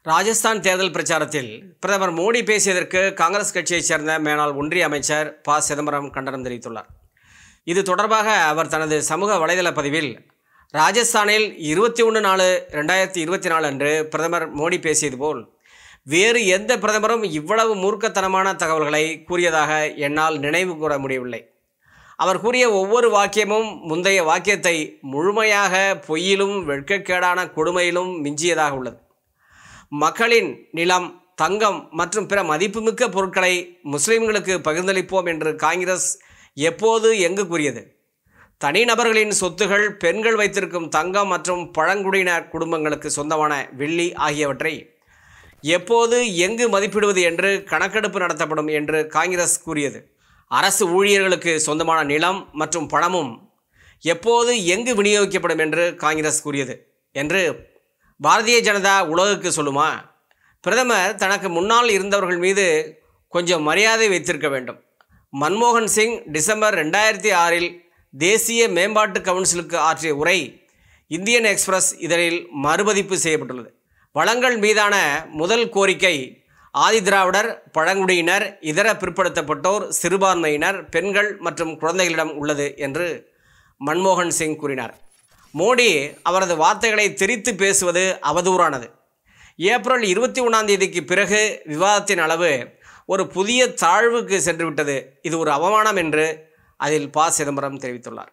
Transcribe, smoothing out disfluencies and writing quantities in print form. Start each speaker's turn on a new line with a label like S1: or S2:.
S1: ராஜஸ்தான் தேர்தல் பிரச்சாரத்தில் பிரதமர் மோடி பேசியதற்கு காங்கிரஸ் கட்சியைச் சேர்ந்த மேனாள் ஒன்றிய அமைச்சர் ப. சிதம்பரம் கண்டனம் தெரிவித்துள்ளார். இது தொடர்பாக அவர் தனது சமூக வலைதள பதிவில், ராஜஸ்தானில் 21/4/2024 அன்று பிரதமர் மோடி பேசியது போல் வேறு எந்த பிரதமரும் இவ்வளவு மூர்க்கத்தனமான தகவல்களை கூறியதாக என்னால் நினைவு கூற முடியவில்லை. அவர் கூறிய ஒவ்வொரு வாக்கியமும் முந்தைய வாக்கியத்தை முழுமையாக பொய்யிலும் வெட்கக்கேடான கொடுமையிலும் மிஞ்சியதாக உள்ளது. மக்களின் நிலம், தங்கம் மற்றும் பிற மதிப்புமிக்க பொருட்களை முஸ்லிம்களுக்கு பகிர்ந்தளிப்போம் என்று காங்கிரஸ் எப்போது எங்கு கூறியது? தனிநபர்களின் சொத்துகள், பெண்கள் வைத்திருக்கும் தங்கம் மற்றும் பழங்குடியினர் குடும்பங்களுக்கு சொந்தமான வெள்ளி ஆகியவற்றை எப்போது எங்கு மதிப்பிடுவது என்று கணக்கெடுப்பு நடத்தப்படும் என்று காங்கிரஸ் கூறியது. அரசு ஊழியர்களுக்கு சொந்தமான நிலம் மற்றும் பணமும் எப்போது எங்கு விநியோகிக்கப்படும் என்று காங்கிரஸ் கூறியது என்று பாரதிய ஜனதா உலகுக்கு சொல்லுமா? பிரதமர் தனக்கு முன்னால் இருந்தவர்கள் மீது கொஞ்சம் மரியாதை வைத்திருக்க வேண்டும். மன்மோகன் சிங் டிசம்பர் 2006 தேசிய மேம்பாட்டு கவுன்சிலுக்கு ஆற்றிய உரை இந்தியன் எக்ஸ்பிரஸ் இதழில் மறுபதிப்பு செய்யப்பட்டுள்ளது. வளங்கள் மீதான முதல் கோரிக்கை ஆதிதிராவிடர், பழங்குடியினர், இதர பிற்படுத்தப்பட்டோர், சிறுபான்மையினர், பெண்கள் மற்றும் குழந்தைகளிடம் உள்ளது என்று மன்மோகன் சிங் கூறினார். மோடி அவரது வார்த்தைகளை திரித்து பேசுவது அவதூறானது. ஏப்ரல் 21 பிறகு விவாதத்தின் அளவு ஒரு புதிய தாழ்வுக்கு சென்றுவிட்டது. இது ஒரு அவமானம் என்று அதில் ப. சிதம்பரம் தெரிவித்துள்ளார்.